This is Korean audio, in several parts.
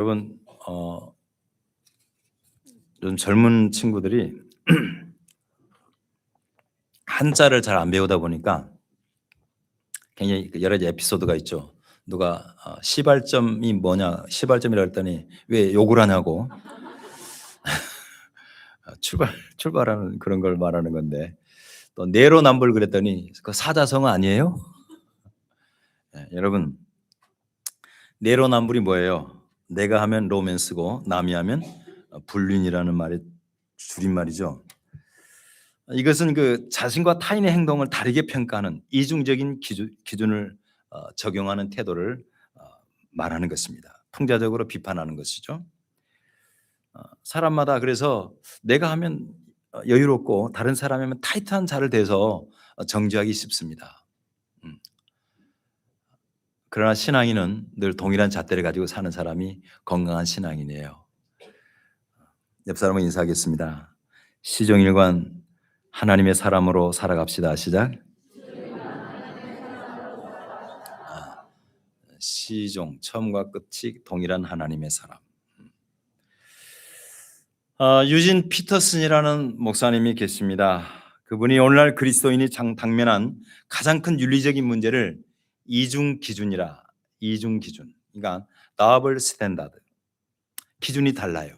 여러분, 요즘 젊은 친구들이 한자를 잘 안 배우다 보니까 굉장히 여러 가지 에피소드가 있죠. 누가 시발점이 뭐냐, 시발점이라 했더니 왜 욕을 하냐고 출발하는 그런 걸 말하는 건데, 또 내로남불 그랬더니 그 사자성어 아니에요? 네, 여러분, 내로남불이 뭐예요? 내가 하면 로맨스고 남이 하면 불륜이라는 말의 줄임말이죠. 이것은 그 자신과 타인의 행동을 다르게 평가하는 이중적인 기준을 적용하는 태도를 말하는 것입니다. 풍자적으로 비판하는 것이죠. 사람마다 그래서 내가 하면 여유롭고 다른 사람이 하면 타이트한 자를 대서 정죄하기 쉽습니다. 그러나 신앙인은 늘 동일한 잣대를 가지고 사는 사람이 건강한 신앙인이에요. 옆 사람은 인사하겠습니다. 시종일관 하나님의 사람으로 살아갑시다. 시작. 시종, 처음과 끝이 동일한 하나님의 사람. 유진 피터슨이라는 목사님이 계십니다. 그분이 오늘날 그리스도인이 당면한 가장 큰 윤리적인 문제를 이중 기준, 그러니까 더블 스탠다드, 기준이 달라요.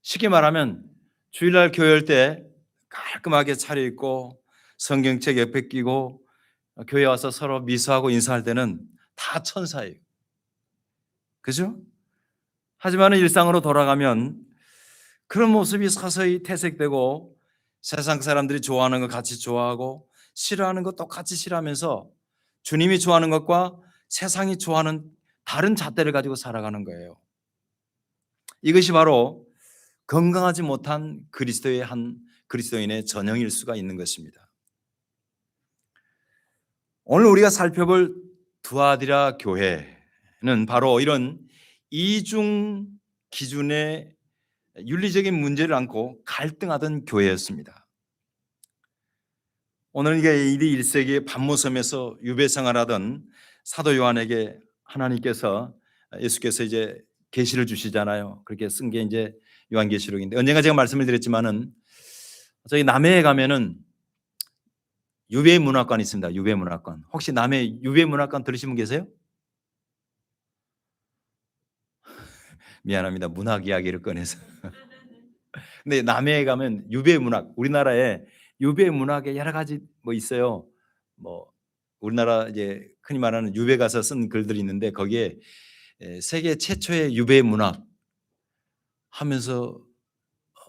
쉽게 말하면 주일날 교회 올 때 깔끔하게 차려입고 성경책 옆에 끼고 교회 와서 서로 미소하고 인사할 때는 다 천사예요. 그죠? 하지만 일상으로 돌아가면 그런 모습이 서서히 퇴색되고 세상 사람들이 좋아하는 것 같이 좋아하고 싫어하는 것 똑같이 싫어하면서 주님이 좋아하는 것과 세상이 좋아하는 다른 잣대를 가지고 살아가는 거예요. 이것이 바로 건강하지 못한 그리스도인의 전형일 수가 있는 것입니다. 오늘 우리가 살펴볼 두아디라 교회는 바로 이런 이중 기준의 윤리적인 문제를 안고 갈등하던 교회였습니다. 오늘 이게 1세기의 밤모섬에서 유배생활하던 사도 요한에게 하나님께서 예수께서 이제 계시를 주시잖아요. 그렇게 쓴 게 이제 요한계시록인데, 언젠가 제가 말씀을 드렸지만은 저희 남해에 가면은 유배문학관이 있습니다. 유배문학관. 혹시 남해 유배문학관 들으신 분 계세요? 미안합니다. 문학 이야기를 꺼내서. 근데 남해에 가면 유배문학, 우리나라에 유배문학에 여러 가지 뭐 있어요. 뭐 우리나라 이제 흔히 말하는 유배 가서 쓴 글들이 있는데, 거기에 세계 최초의 유배문학 하면서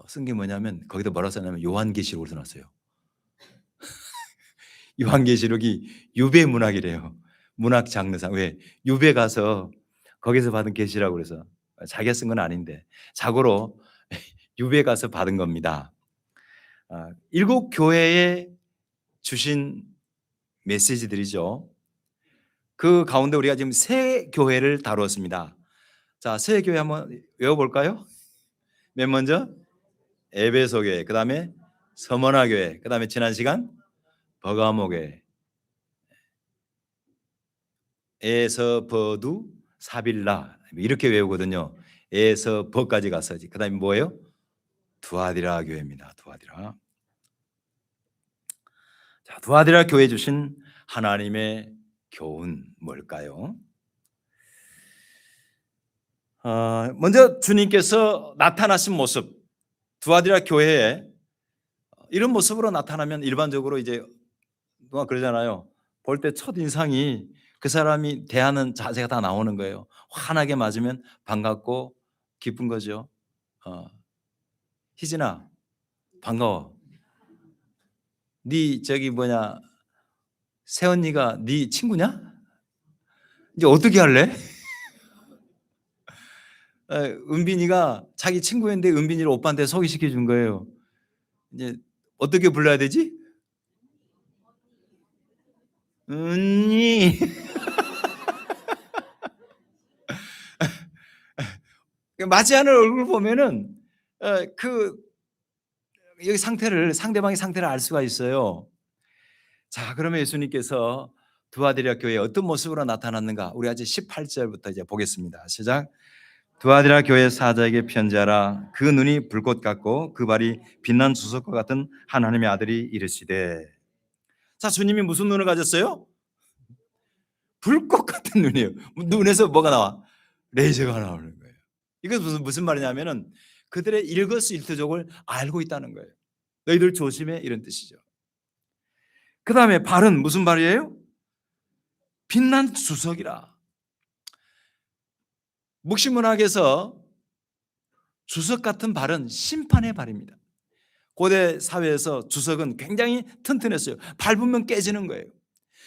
쓴 게 뭐냐면, 거기다 뭐라고 써냐면 요한계시록을 써놨어요. 요한계시록이 유배문학이래요. 문학 장르상. 왜? 유배 가서 거기서 받은 계시라고 그래서 자기가 쓴 건 아닌데 자고로 유배 가서 받은 겁니다. 7교회에 주신 메시지들이죠. 그 가운데 우리가 지금 세 교회를 다루었습니다. 자, 세 교회 한번 외워볼까요? 맨 먼저 에베소 교회, 그 다음에 서머나 교회, 그 다음에 지난 시간 버가모 교회, 에서버두 사빌라, 이렇게 외우거든요. 에서버까지 가서 그 다음에 뭐예요? 두아디라 교회입니다. 두아디라. 자, 두아디라 교회 주신 하나님의 교훈 뭘까요? 먼저 주님께서 나타나신 모습, 두아디라 교회에 이런 모습으로 나타나면 일반적으로 이제 누가 그러잖아요. 볼 때 첫 인상이 그 사람이 대하는 자세가 다 나오는 거예요. 환하게 맞으면 반갑고 기쁜 거죠. 희진아, 반가워. 네 저기 뭐냐, 새언니가 네 친구냐? 이제 어떻게 할래? 은빈이가 자기 친구였는데 은빈이를 오빠한테 소개시켜 준 거예요. 이제 어떻게 불러야 되지? 은니. 맞지 않은 얼굴 보면은 그 여기 상대방의 상태를 알 수가 있어요. 자, 그러면 예수님께서 두아디라 교회에 어떤 모습으로 나타났는가? 우리 아직 18절부터 이제 보겠습니다. 시작. 두아디라 교회 사자에게 편지하라. 그 눈이 불꽃 같고 그 발이 빛난 주석과 같은 하나님의 아들이 이르시되. 자, 주님이 무슨 눈을 가졌어요? 불꽃 같은 눈이에요. 눈에서 뭐가 나와? 레이저가 나오는 거예요. 이건 무슨 말이냐면은 그들의 일거수일투족을 알고 있다는 거예요. 너희들 조심해, 이런 뜻이죠. 그 다음에 발은 무슨 발이에요? 빛난 주석이라. 묵시문학에서 주석 같은 발은 심판의 발입니다. 고대 사회에서 주석은 굉장히 튼튼했어요. 밟으면 깨지는 거예요.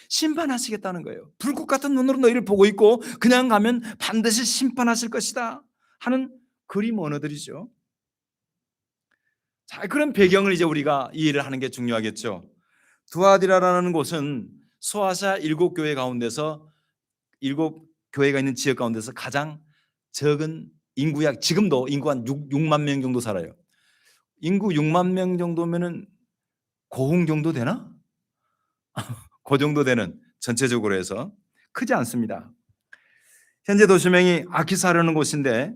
심판하시겠다는 거예요. 불꽃 같은 눈으로 너희를 보고 있고 그냥 가면 반드시 심판하실 것이다 하는 그림 언어들이죠. 자, 그런 배경을 이제 우리가 이해를 하는 게 중요하겠죠. 두아디라라는 곳은 소아시아 7교회 가운데서 7교회가 있는 지역 가운데서 가장 적은 인구약, 지금도 인구 한 6만 명 정도 살아요. 인구 6만 명 정도면은 고흥 정도 되나? 그 정도 되는, 전체적으로 해서 크지 않습니다. 현재 도시명이 아키사라는 곳인데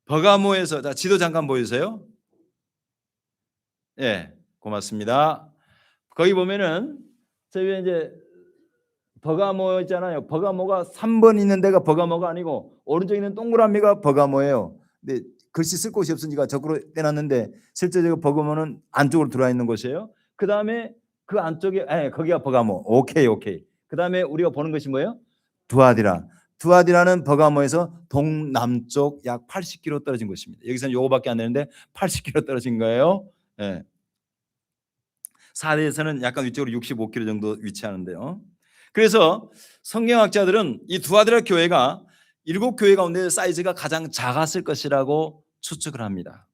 버가모에서, 자, 지도 잠깐 보여주세요. 예, 고맙습니다. 거기 보면은 저희 이제 버가모 있잖아요. 버가모가 3번 있는 데가 버가모가 아니고 오른쪽에 있는 동그라미가 버가모예요. 근데 글씨 쓸 곳이 없으니까 저쪽으로 떼놨는데 실제적으로 버가모는 안쪽으로 들어와 있는 곳이에요. 그 다음에 그 안쪽에, 거기가 버가모. 오케이. 그 다음에 우리가 보는 것이 뭐예요? 두아디라. 두아디라는 버가모에서 동남쪽 약 80km 떨어진 곳입니다. 여기서는 요거밖에 안 되는데 80km 떨어진 거예요. 예. 사대에서는 약간 위쪽으로 65km 정도 위치하는데요. 그래서 성경학자들은 이 두아디라 교회가 7교회 가운데 사이즈가 가장 작았을 것이라고 추측을 합니다.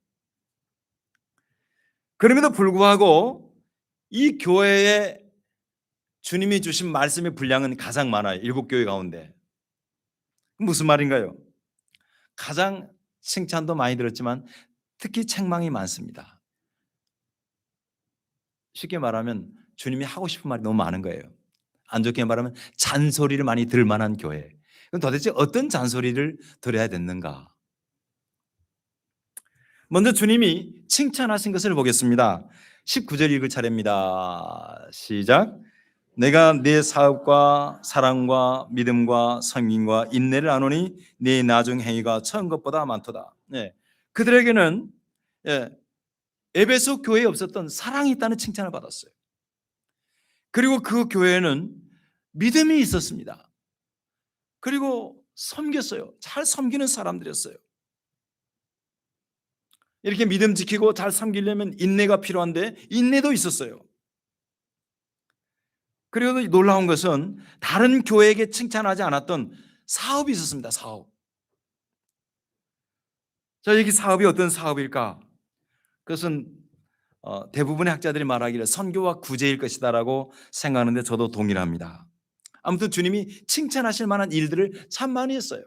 그럼에도 불구하고 이 교회에 주님이 주신 말씀의 분량은 가장 많아요. 7교회 가운데. 무슨 말인가요? 가장 칭찬도 많이 들었지만 특히 책망이 많습니다. 쉽게 말하면 주님이 하고 싶은 말이 너무 많은 거예요. 안 좋게 말하면 잔소리를 많이 들을 만한 교회. 그럼 도대체 어떤 잔소리를 들어야 됐는가? 먼저 주님이 칭찬하신 것을 보겠습니다. 19절 읽을 차례입니다. 시작. 내가 네 사업과 사랑과 믿음과 섬김과 인내를 아노니 네 나중 행위가 처음 것보다 많도다. 네. 그들에게는 에베소 교회에 없었던 사랑이 있다는 칭찬을 받았어요. 그리고 그 교회는 믿음이 있었습니다. 그리고 섬겼어요. 잘 섬기는 사람들이었어요. 이렇게 믿음 지키고 잘 섬기려면 인내가 필요한데 인내도 있었어요. 그리고 놀라운 것은 다른 교회에게 칭찬하지 않았던 사업이 있었습니다. 사업. 자, 여기 사업이 어떤 사업일까? 그것은 대부분의 학자들이 말하기를 선교와 구제일 것이다라고 생각하는데 저도 동일합니다. 아무튼 주님이 칭찬하실 만한 일들을 참 많이 했어요.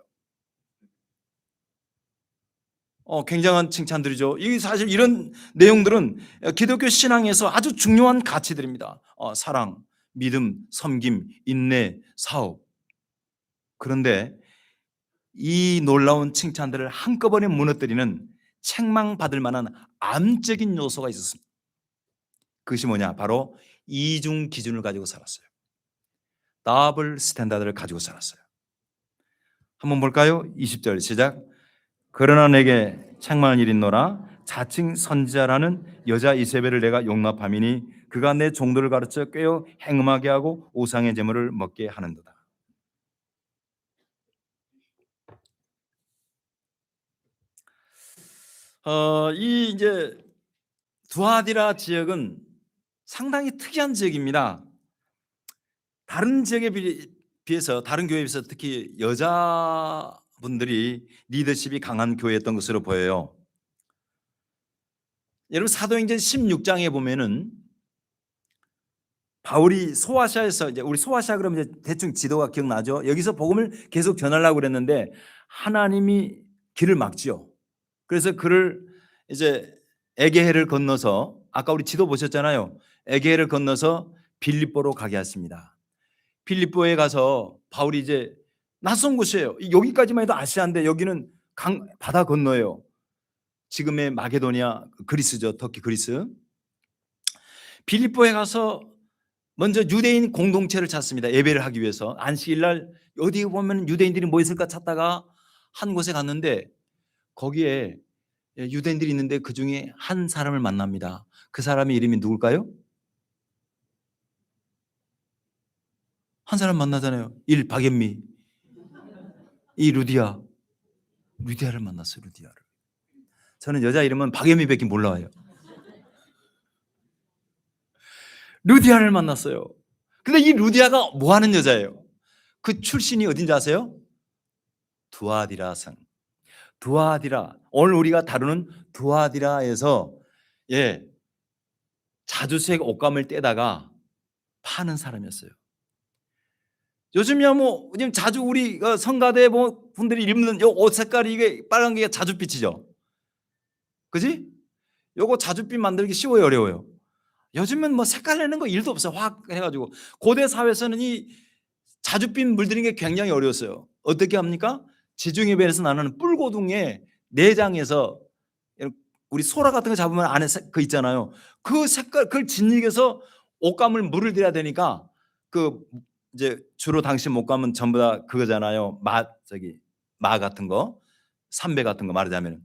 굉장한 칭찬들이죠. 이 사실 이런 내용들은 기독교 신앙에서 아주 중요한 가치들입니다. 사랑, 믿음, 섬김, 인내, 사업. 그런데 이 놀라운 칭찬들을 한꺼번에 무너뜨리는 책망받을 만한 암적인 요소가 있었습니다. 그것이 뭐냐? 바로 이중 기준을 가지고 살았어요. 더블 스탠다드를 가지고 살았어요. 한번 볼까요? 20절 시작. 그러나 내게 책망을 일있노라. 자칭 선지자라는 여자 이세벨을 내가 용납함이니 그가 내 종들을 가르쳐 꿰어 행음하게 하고 우상의 제물을 먹게 하는도다. 이 이제 두아디라 지역은 상당히 특이한 지역입니다. 다른 지역에 비해서, 다른 교회에 비해서 특히 여자분들이 리더십이 강한 교회였던 것으로 보여요. 여러분 사도행전 16장에 보면은 바울이 소아시아에서, 이제 우리 소아시아 그러면 이제 대충 지도가 기억나죠? 여기서 복음을 계속 전하려고 그랬는데 하나님이 길을 막지요. 그래서 그를 이제 에게해를 건너서, 아까 우리 지도 보셨잖아요. 에게해를 건너서 빌립보로 가게 했습니다. 빌립보에 가서 바울이 이제 낯선 곳이에요. 여기까지만 해도 아시아인데 여기는 바다 건너예요. 지금의 마게도니아, 그리스죠. 터키 그리스. 빌립보에 가서 먼저 유대인 공동체를 찾습니다. 예배를 하기 위해서. 안식일 날 어디에 보면 유대인들이 뭐 있을까 찾다가 한 곳에 갔는데 거기에 유대인들이 있는데 그중에 한 사람을 만납니다. 그 사람의 이름이 누굴까요? 한 사람 만나잖아요. 1. 박연미, 2. 루디아를 만났어요. 루디아를. 저는 여자 이름은 박연미밖에 몰라요. 루디아를 만났어요. 근데 이 루디아가 뭐 하는 여자예요? 그 출신이 어딘지 아세요? 두아디라 성. 두아디라. 오늘 우리가 다루는 두아디라에서 자주색 옷감을 떼다가 파는 사람이었어요. 요즘이야 뭐 자주 우리 성가대 분들이 입는 요 옷 색깔이 이게 빨간 게 자줏빛이죠. 그지? 요거 자줏빛 만들기 쉬워요, 어려워요? 요즘은 뭐 색깔 내는 거 일도 없어요. 확 해가지고. 고대 사회에서는 이 자줏빛 물들이는 게 굉장히 어려웠어요. 어떻게 합니까? 지중해변에서 나는 뿔고둥의 내장에서 우리 소라 같은 거 잡으면 안에 그 있잖아요. 그 색깔 그걸 진흙에서 옷감을 물을 들여야 되니까 그 이제 주로 당시 목감은 전부 다 그거잖아요. 마 같은 거, 삼배 같은 거 말하자면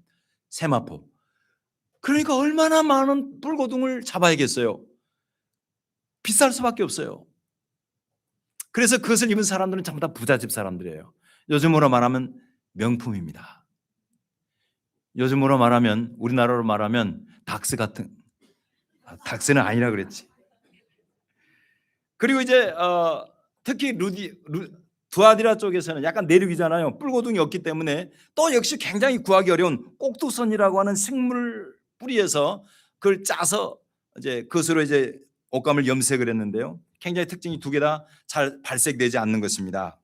세마포. 그러니까 얼마나 많은 뿔고둥을 잡아야겠어요. 비쌀 수밖에 없어요. 그래서 그것을 입은 사람들은 전부 다 부잣집 사람들이에요. 요즘으로 말하면 명품입니다. 요즘으로 말하면 우리나라로 말하면 닥스 같은, 닥스는 아니라 그랬지. 그리고 이제 특히 두아디라 쪽에서는 약간 내륙이잖아요. 뿔고둥이 없기 때문에 또 역시 굉장히 구하기 어려운 꼭두선이라고 하는 식물 뿌리에서 그걸 짜서 이제 그것으로 이제 옷감을 염색을 했는데요. 굉장히 특징이 두 개 다 잘 발색되지 않는 것입니다.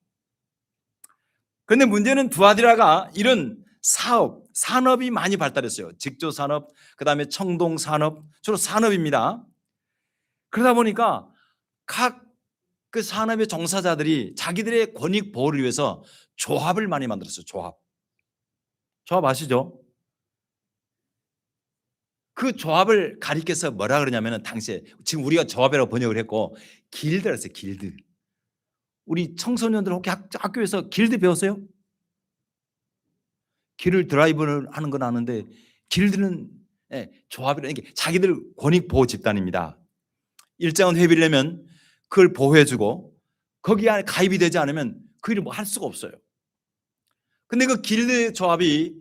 그런데 문제는 두아디라가 이런 산업이 많이 발달했어요. 직조 산업, 그다음에 청동 산업, 주로 산업입니다. 그러다 보니까 각 그 산업의 종사자들이 자기들의 권익 보호를 위해서 조합을 많이 만들었어요. 조합 아시죠? 그 조합을 가리켜서 뭐라 그러냐면 당시에 지금 우리가 조합이라고 번역을 했고 길드라고 했어요. 길드. 우리 청소년들 혹시 학교에서 길드 배웠어요? 길을 드라이브를 하는 건 아는데 길드는 조합이라는 게 자기들 권익 보호 집단입니다. 일정한 회비를 내면 그걸 보호해주고 거기 안에 가입이 되지 않으면 그 일을 뭐 할 수가 없어요. 근데 그 길드 조합이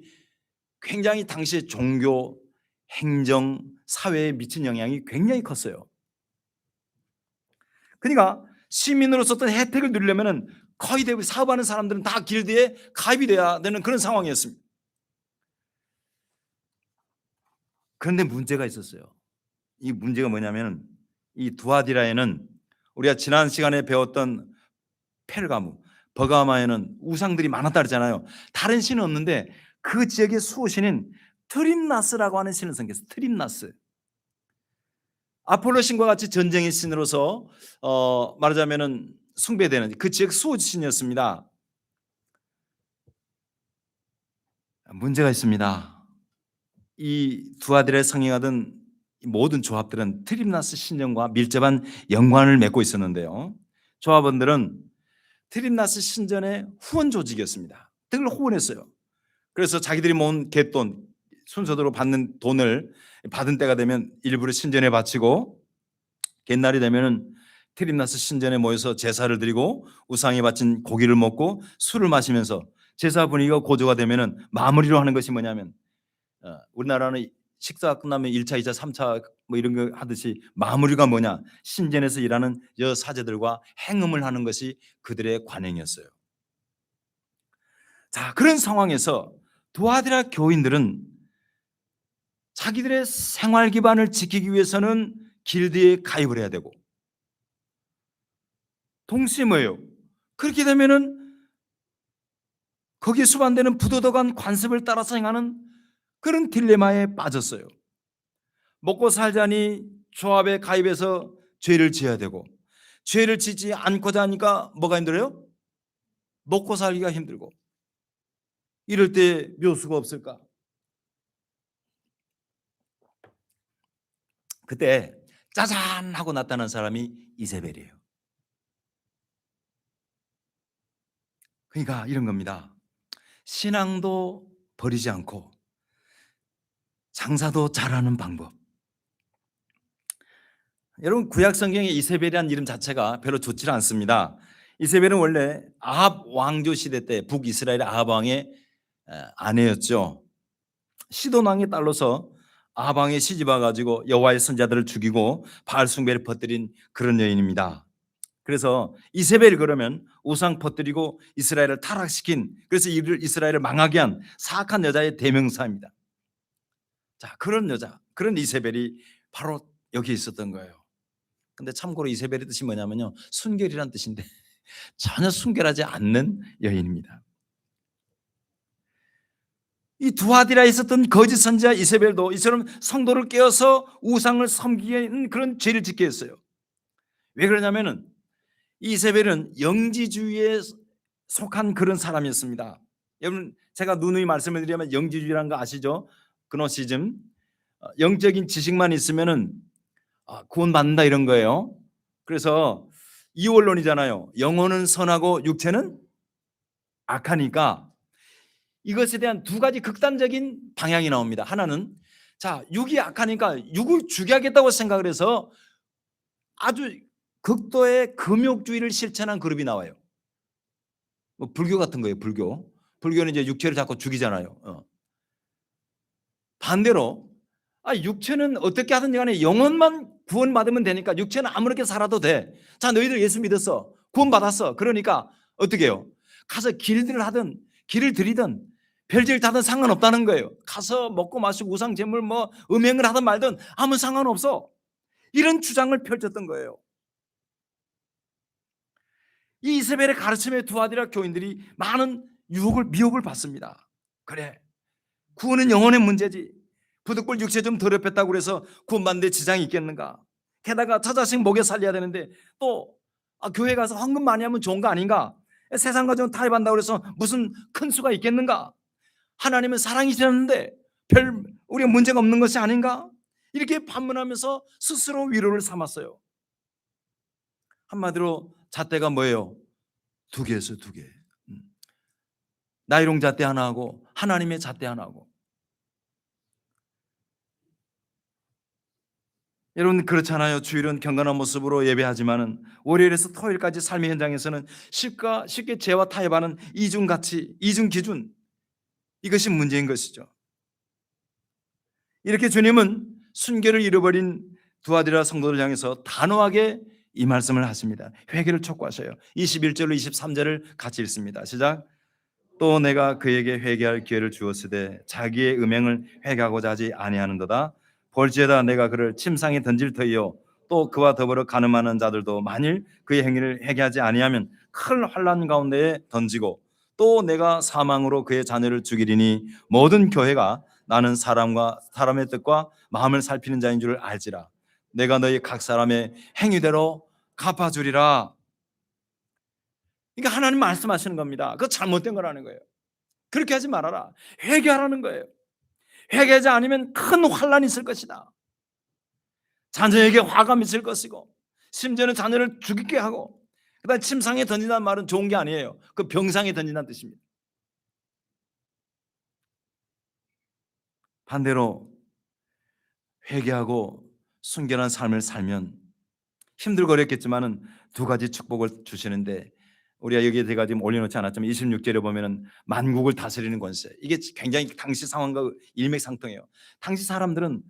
굉장히 당시에 종교, 행정, 사회에 미친 영향이 굉장히 컸어요. 그러니까 시민으로서 어떤 혜택을 누리려면 거의 대부분 사업하는 사람들은 다 길드에 가입이 돼야 되는 그런 상황이었습니다. 그런데 문제가 있었어요. 이 문제가 뭐냐면 이 두아디라에는 우리가 지난 시간에 배웠던 페르가무, 버가마에는 우상들이 많았다 그랬잖아요. 다른 신은 없는데 그 지역의 수호신인 트림나스라고 하는 신을 섬겼어요. 트림나스. 아폴로 신과 같이 전쟁의 신으로서 말하자면은 숭배되는 그 지역 수호신이었습니다. 문제가 있습니다. 이 두아디라에 성행하던 모든 조합들은 트림나스 신전과 밀접한 연관을 맺고 있었는데요. 조합원들은 트림나스 신전의 후원 조직이었습니다. 등을 후원했어요. 그래서 자기들이 모은 갯돈, 순서대로 받는 돈을 받은 때가 되면 일부를 신전에 바치고 갯날이 되면은 트림나스 신전에 모여서 제사를 드리고 우상에 바친 고기를 먹고 술을 마시면서 제사 분위기가 고조가 되면은 마무리로 하는 것이 뭐냐면 우리나라는 식사가 끝나면 1차, 2차, 3차 뭐 이런 거 하듯이 마무리가 뭐냐? 신전에서 일하는 여사제들과 행음을 하는 것이 그들의 관행이었어요. 자, 그런 상황에서 두아디라 교인들은 자기들의 생활 기반을 지키기 위해서는 길드에 가입을 해야 되고 동시에 뭐예요? 그렇게 되면은 거기에 수반되는 부도덕한 관습을 따라서 행하는 그런 딜레마에 빠졌어요. 먹고 살자니 조합에 가입해서 죄를 지어야 되고 죄를 짓지 않고자 하니까 뭐가 힘들어요? 먹고 살기가 힘들고. 이럴 때 묘수가 없을까? 그때 짜잔 하고 나타난 사람이 이세벨이에요. 그러니까 이런 겁니다. 신앙도 버리지 않고 장사도 잘하는 방법. 여러분, 구약 성경에 이세벨이라는 이름 자체가 별로 좋지 않습니다. 이세벨은 원래 아합 왕조 시대 때 북이스라엘 아합 왕의 아내였죠. 시돈 왕의 딸로서 아합 왕에 시집 와가지고 여호와의 선자들을 죽이고 바알 숭배를 퍼뜨린 그런 여인입니다. 그래서 이세벨이 그러면 우상 퍼뜨리고 이스라엘을 타락시킨, 그래서 이스라엘을 망하게 한 사악한 여자의 대명사입니다. 자, 그런 여자, 그런 이세벨이 바로 여기 있었던 거예요. 근데 참고로 이세벨의 뜻이 뭐냐면요, 순결이란 뜻인데 전혀 순결하지 않는 여인입니다. 이 두아디라에 있었던 거짓 선지자 이세벨도 이처럼 성도를 깨어서 우상을 섬기게 하는 그런 죄를 짓게 했어요. 왜 그러냐면은 이세벨은 영지주의에 속한 그런 사람이었습니다. 여러분, 제가 누누이 말씀을 드리면 영지주의라는 거 아시죠? 그노시즘, 영적인 지식만 있으면은 구원받는다 이런 거예요. 그래서 이원론이잖아요. 영혼은 선하고 육체는 악하니까 이것에 대한 두 가지 극단적인 방향이 나옵니다. 하나는 자, 육이 악하니까 육을 죽여야겠다고 생각을 해서 아주 극도의 금욕주의를 실천한 그룹이 나와요. 뭐 불교 같은 거예요. 불교는 이제 육체를 자꾸 죽이잖아요. 반대로 육체는 어떻게 하든 간에 영혼만 구원받으면 되니까 육체는 아무렇게 살아도 돼. 자, 너희들 예수 믿었어, 구원받았어. 그러니까 어떻게 해요? 가서 길들을 하든 길을 들이든 별짓을 타든 상관없다는 거예요. 가서 먹고 마시고 우상 제물 뭐 음행을 하든 말든 아무 상관없어. 이런 주장을 펼쳤던 거예요. 이 이세벨의 가르침에 두아디라 교인들이 많은 미혹을 받습니다. 그래, 구원은 영혼의 문제지. 부득불 육체 좀 더럽혔다고 그래서 구원받는데 지장이 있겠는가? 게다가 저 자식 먹여 살려야 되는데 또 교회 가서 헌금 많이 하면 좋은 거 아닌가? 세상과 좀 타협한다고 그래서 무슨 큰 수가 있겠는가? 하나님은 사랑이시는데 별 우리가 문제가 없는 것이 아닌가? 이렇게 반문하면서 스스로 위로를 삼았어요. 한마디로 잣대가 뭐예요? 두 개였어요, 두 개. 나이롱 잣대 하나 하고 하나님의 잣대 하나 하고. 여러분, 그렇잖아요. 주일은 경건한 모습으로 예배하지만은 월요일에서 토요일까지 삶의 현장에서는 쉽게 죄와 타협하는 이중가치, 이중기준, 이것이 문제인 것이죠. 이렇게 주님은 순결을 잃어버린 두아디라 성도를 향해서 단호하게 이 말씀을 하십니다. 회개를 촉구하셔요. 21절로 23절을 같이 읽습니다. 시작. 또 내가 그에게 회개할 기회를 주었으되 자기의 음행을 회개하고자 하지 아니하는도다. 볼지어다 내가 그를 침상에 던질 터이요 또 그와 더불어 간음하는 자들도 만일 그의 행위를 회개하지 아니하면 큰 환난 가운데에 던지고 또 내가 사망으로 그의 자녀를 죽이리니 모든 교회가 나는 사람의 뜻과 마음을 살피는 자인 줄을 알지라. 내가 너희 각 사람의 행위대로 갚아주리라. 그러니까 하나님 말씀하시는 겁니다. 그거 잘못된 거라는 거예요. 그렇게 하지 말아라. 회개하라는 거예요. 회개하지 않으면 큰 환난이 있을 것이다. 자녀에게 화가 미칠 것이고 심지어는 자녀를 죽이게 하고, 그다음 침상에 던진다는 말은 좋은 게 아니에요. 그 병상에 던진다는 뜻입니다. 반대로 회개하고 순결한 삶을 살면 힘들고 어렵겠지만은 두 가지 축복을 주시는데, 우리가 여기에 제가 지금 올려놓지 않았지만 26절에 보면은 만국을 다스리는 권세, 이게 굉장히 당시 상황과 일맥상통해요. 당시 사람들은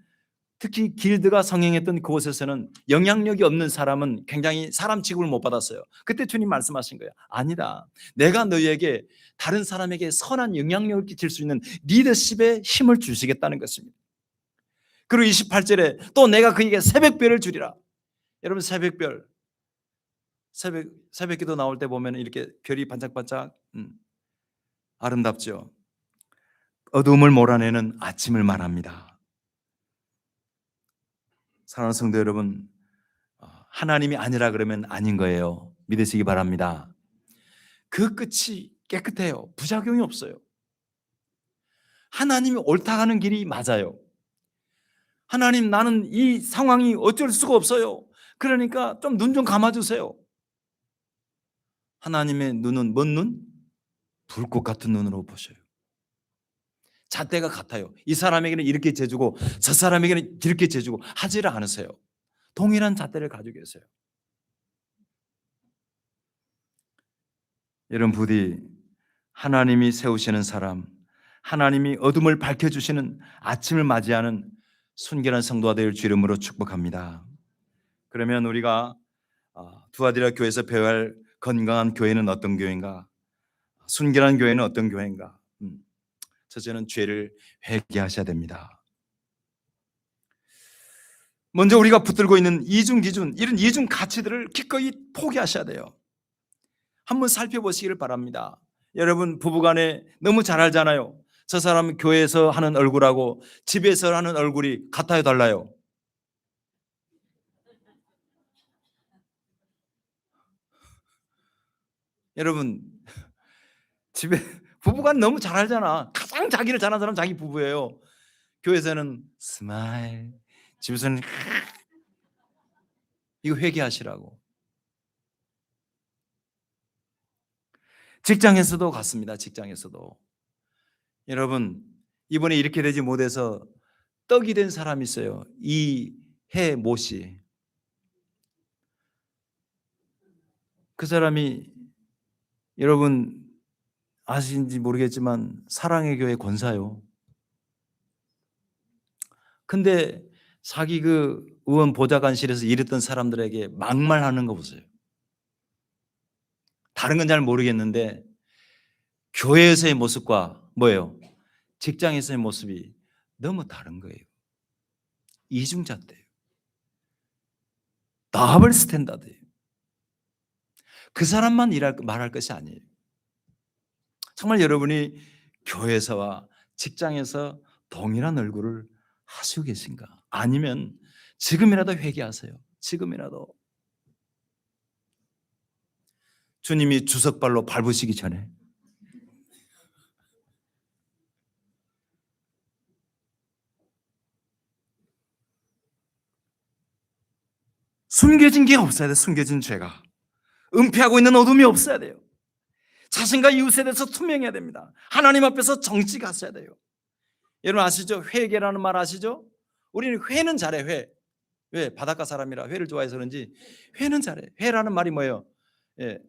특히 길드가 성행했던 그곳에서는 영향력이 없는 사람은 굉장히 사람 취급을 못 받았어요. 그때 주님 말씀하신 거예요. 아니다, 내가 너희에게 다른 사람에게 선한 영향력을 끼칠 수 있는 리더십의 힘을 주시겠다는 것입니다. 그리고 28절에 또 내가 그에게 새벽별을 주리라. 여러분, 새벽기도 나올 때 보면 이렇게 별이 반짝반짝 아름답죠. 어둠을 몰아내는 아침을 말합니다. 사랑하는 성도 여러분, 하나님이 아니라 그러면 아닌 거예요. 믿으시기 바랍니다. 그 끝이 깨끗해요. 부작용이 없어요. 하나님이 옳다 하는 길이 맞아요. 하나님, 나는 이 상황이 어쩔 수가 없어요. 그러니까 좀 눈 좀 감아주세요. 하나님의 눈은 뭔 눈? 불꽃 같은 눈으로 보셔요. 잣대가 같아요. 이 사람에게는 이렇게 재주고 저 사람에게는 이렇게 재주고 하지를 않으세요. 동일한 잣대를 가지고 계세요. 여러분, 부디 하나님이 세우시는 사람, 하나님이 어둠을 밝혀주시는 아침을 맞이하는 순결한 성도가 될 주 이름으로 축복합니다. 그러면 우리가 두아디라 교회에서 배워야 할 건강한 교회는 어떤 교회인가? 순결한 교회는 어떤 교회인가? 첫째는 죄를 회개하셔야 됩니다. 먼저 우리가 붙들고 있는 이중 기준, 이런 이중 가치들을 기꺼이 포기하셔야 돼요. 한번 살펴보시기를 바랍니다. 여러분, 부부간에 너무 잘 알잖아요. 저 사람은 교회에서 하는 얼굴하고 집에서 하는 얼굴이 같아요, 달라요? 여러분, 집에 부부간 너무 잘 알잖아. 가장 자기를 잘하는 사람 자기 부부예요. 교회에서는 스마일, 집에서는 이거 회개하시라고. 직장에서도 같습니다. 직장에서도. 여러분, 이번에 이렇게 되지 못해서 떡이 된 사람이 있어요. 이해모 씨. 그 사람이 여러분 아시는지 모르겠지만 사랑의 교회 권사요. 근데 자기 그 의원 보좌관실에서 일했던 사람들에게 막말하는 거 보세요. 다른 건 잘 모르겠는데 교회에서의 모습과 뭐예요? 직장에서의 모습이 너무 다른 거예요. 이중잣대예요. 더블 스탠다드예요. 그 사람만 말할 것이 아니에요. 정말 여러분이 교회에서와 직장에서 동일한 얼굴을 하시고 계신가? 아니면 지금이라도 회개하세요. 지금이라도. 주님이 주석발로 밟으시기 전에. 숨겨진 게 없어야 돼요. 숨겨진 죄가. 은폐하고 있는 어둠이 없어야 돼요. 자신과 이웃에 대해서 투명해야 됩니다. 하나님 앞에서 정직하셔야 있어야 돼요. 여러분 아시죠? 회개라는 말 아시죠? 우리는 회는 잘해. 회. 왜? 바닷가 사람이라 회를 좋아해서 그런지 회는 잘해. 회라는 말이 뭐예요? 예,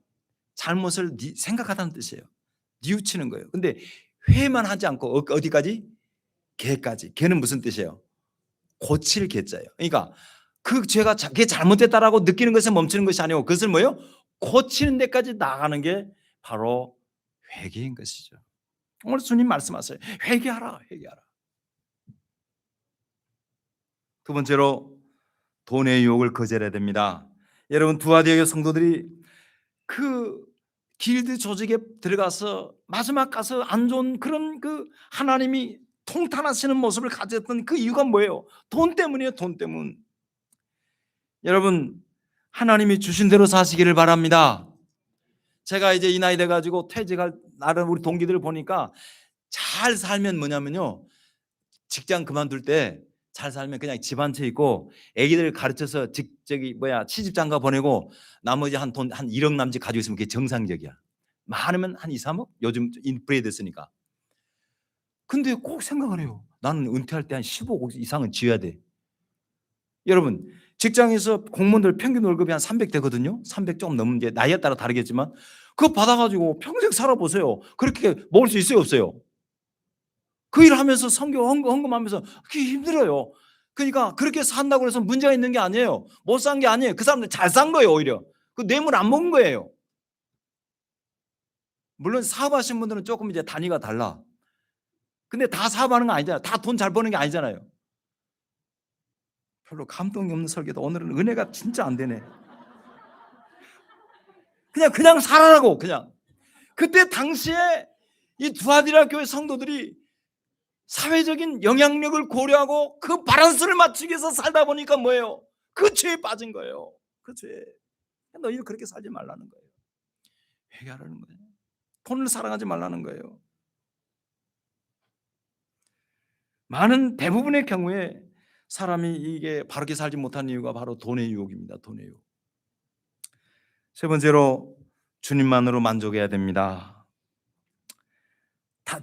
잘못을 생각하다는 뜻이에요. 뉘우치는 거예요. 근데 회만 하지 않고 어디까지? 개까지. 개는 무슨 뜻이에요? 고칠 개자예요. 그러니까 그 죄가 그게 잘못됐다라고 느끼는 것에 멈추는 것이 아니고 그것을 뭐예요? 고치는 데까지 나가는 게 바로 회개인 것이죠. 오늘 주님 말씀하세요. 회개하라, 회개하라. 두 번째로 돈의 유혹을 거절해야 됩니다. 여러분 두아디아 성도들이 그 길드 조직에 들어가서 마지막 가서 안 좋은 그런 그 하나님이 통탄하시는 모습을 가졌던 그 이유가 뭐예요? 돈 때문이에요. 돈 때문. 여러분 하나님이 주신 대로 사시기를 바랍니다. 제가 이제 이 나이 돼가지고 퇴직할 나름 우리 동기들을 보니까 잘 살면 뭐냐면요, 직장 그만둘 때 잘 살면 그냥 집 한 채 있고 애기들 가르쳐서 시집장가 보내고 나머지 한 1억 남짓 가지고 있으면 그게 정상적이야. 많으면 한 2, 3억? 요즘 인플레 됐으니까. 근데 꼭 생각을 해요. 나는 은퇴할 때 한 15억 이상은 지어야 돼. 여러분 직장에서 공무원들 평균 월급이 한 300 되거든요. 300 조금 넘는 게 나이에 따라 다르겠지만 그거 받아가지고 평생 살아보세요. 그렇게 먹을 수 있어요, 없어요? 그 일 하면서 선교 헌금하면서 그게 힘들어요. 그러니까 그렇게 산다고 해서 문제가 있는 게 아니에요. 못 산 게 아니에요. 그 사람들 잘 산 거예요. 오히려 그 뇌물 안 먹은 거예요. 물론 사업하신 분들은 조금 이제 단위가 달라. 근데 다 사업하는 거 아니잖아요. 다 돈 잘 버는 게 아니잖아요. 별로 감동이 없는 설교다. 오늘은 은혜가 진짜 안 되네. 그냥 살아라고. 그냥 그때 당시에 이 두아디라 교회 성도들이 사회적인 영향력을 고려하고 그 바란스를 맞추기 위해서 살다 보니까 뭐예요? 그 죄에 빠진 거예요. 그 죄. 너희는 그렇게 살지 말라는 거예요. 회개하라는 거예요. 돈을 사랑하지 말라는 거예요. 많은 대부분의 경우에 사람이 이게 바르게 살지 못한 이유가 바로 돈의 유혹입니다. 돈의 유혹. 세 번째로 주님만으로 만족해야 됩니다.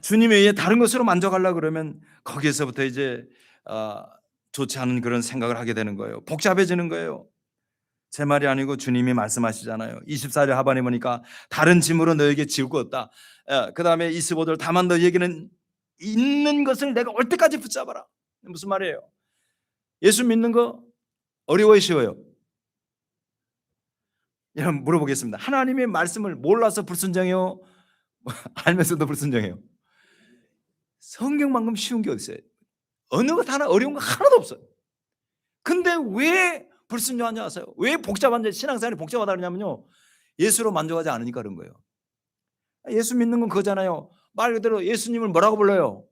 주님에 의해 다른 것으로 만족하려고 그러면 거기에서부터 이제 좋지 않은 그런 생각을 하게 되는 거예요. 복잡해지는 거예요. 제 말이 아니고 주님이 말씀하시잖아요. 24절 하반에 보니까 다른 짐으로 너에게 지울 것 없다. 그 다음에 25절 다만 너에게는 있는 것을 내가 올 때까지 붙잡아라. 무슨 말이에요? 예수 믿는 거 어려워요, 쉬워요? 여러분 물어보겠습니다. 하나님의 말씀을 몰라서 불순종해요? 알면서도 불순종해요? 성경만큼 쉬운 게 어디 있어요? 어느 것 하나 어려운 거 하나도 없어요. 근데 왜 불순종하지 아세요? 왜 복잡한지, 신앙생활이 복잡하다 그러냐면요, 예수로 만족하지 않으니까 그런 거예요. 예수 믿는 건 그거잖아요. 말 그대로 예수님을 뭐라고 불러요?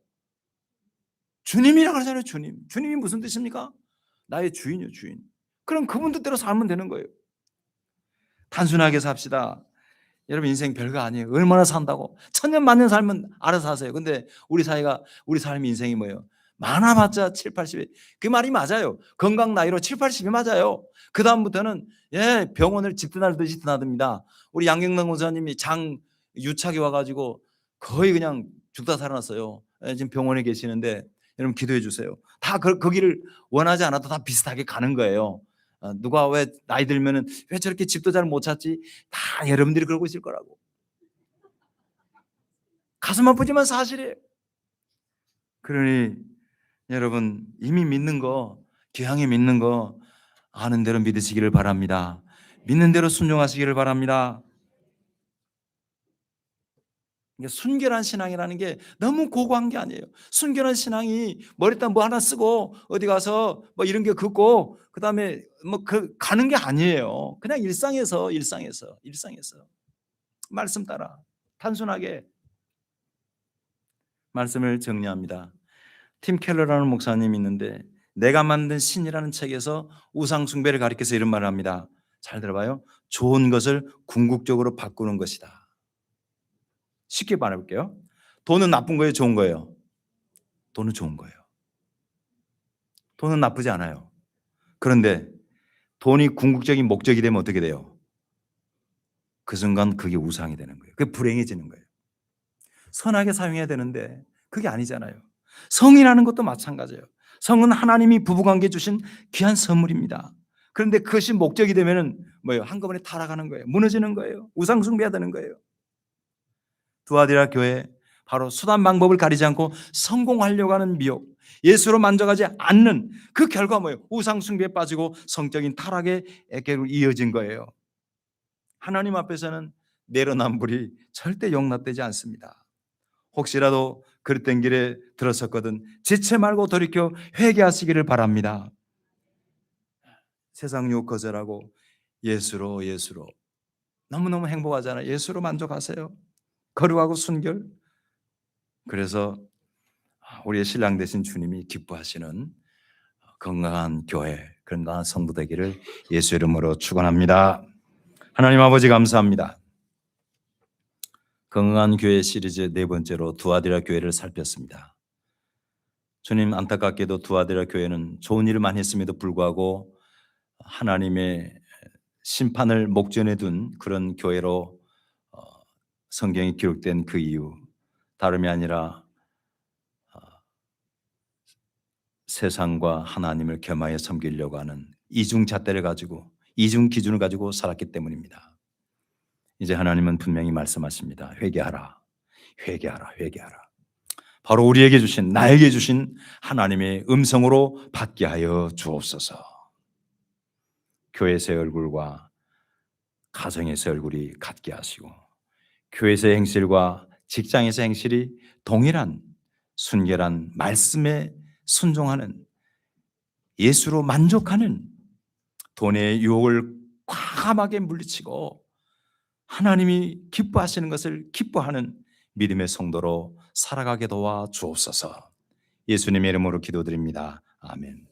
주님이라고 그러잖아요. 주님. 주님이 무슨 뜻입니까? 나의 주인이요, 주인. 그럼 그분 뜻대로 살면 되는 거예요. 단순하게 삽시다. 여러분 인생 별거 아니에요. 얼마나 산다고? 천년 만년 살면 알아서 사세요. 근데 우리 삶 인생이 뭐예요? 많아봤자 7, 80이. 그 말이 맞아요. 건강 나이로 7, 80이 맞아요. 그 다음부터는 병원을 집드나듯이 드나듭니다. 우리 양경남 원사님이 장 유착이 와가지고 거의 그냥 죽다 살아났어요. 지금 병원에 계시는데 여러분 기도해 주세요. 다 거기를 원하지 않아도 다 비슷하게 가는 거예요. 누가 왜 나이 들면은 왜 저렇게 집도 잘 못 찾지? 다 여러분들이 그러고 있을 거라고. 가슴 아프지만 사실이에요. 그러니 여러분 이미 믿는 거, 교양에 믿는 거 아는 대로 믿으시기를 바랍니다. 믿는 대로 순종하시기를 바랍니다. 순결한 신앙이라는 게 너무 고고한 게 아니에요. 순결한 신앙이 머리에다 뭐 하나 쓰고 어디 가서 뭐 이런 게 긋고 그다음에 뭐 가는 게 아니에요. 그냥 일상에서 말씀 따라 단순하게 말씀을 정리합니다. 팀 켈러라는 목사님이 있는데 내가 만든 신이라는 책에서 우상 숭배를 가리켜서 이런 말을 합니다. 잘 들어봐요. 좋은 것을 궁극적으로 바꾸는 것이다. 쉽게 말해볼게요. 돈은 나쁜 거예요, 좋은 거예요? 돈은 좋은 거예요. 돈은 나쁘지 않아요. 그런데 돈이 궁극적인 목적이 되면 어떻게 돼요? 그 순간 그게 우상이 되는 거예요. 그게 불행해지는 거예요. 선하게 사용해야 되는데 그게 아니잖아요. 성이라는 것도 마찬가지예요. 성은 하나님이 부부관계 주신 귀한 선물입니다. 그런데 그것이 목적이 되면은 뭐예요? 한꺼번에 타락하는 거예요. 무너지는 거예요. 우상 숭배해야 되는 거예요. 두아디라 교회 바로 수단 방법을 가리지 않고 성공하려고 하는 미혹, 예수로 만족하지 않는 그 결과 뭐예요? 우상 숭배에 빠지고 성적인 타락의 에게로 이어진 거예요. 하나님 앞에서는 내로남불이 절대 용납되지 않습니다. 혹시라도 그릇된 길에 들어섰거든 지체 말고 돌이켜 회개하시기를 바랍니다. 세상 유혹 거절하고 예수로 너무너무 행복하잖아요. 예수로 만족하세요. 거룩하고 순결. 그래서 우리의 신랑 되신 주님이 기뻐하시는 건강한 교회, 건강한 성도 되기를 예수 이름으로 축원합니다. 하나님 아버지 감사합니다. 건강한 교회 시리즈 네 번째로 두아디라 교회를 살폈습니다. 주님, 안타깝게도 두아디라 교회는 좋은 일을 많이 했음에도 불구하고 하나님의 심판을 목전에 둔 그런 교회로 성경이 기록된 그 이유, 다름이 아니라 세상과 하나님을 겸하여 섬기려고 하는 이중 잣대를 가지고, 이중 기준을 가지고 살았기 때문입니다. 이제 하나님은 분명히 말씀하십니다. 회개하라. 바로 우리에게 주신, 나에게 주신 하나님의 음성으로 받게 하여 주옵소서. 교회에서의 얼굴과 가정에서의 얼굴이 같게 하시고, 교회에서의 행실과 직장에서의 행실이 동일한 순결한 말씀에 순종하는, 예수로 만족하는, 돈의 유혹을 과감하게 물리치고 하나님이 기뻐하시는 것을 기뻐하는 믿음의 성도로 살아가게 도와 주옵소서. 예수님의 이름으로 기도드립니다. 아멘.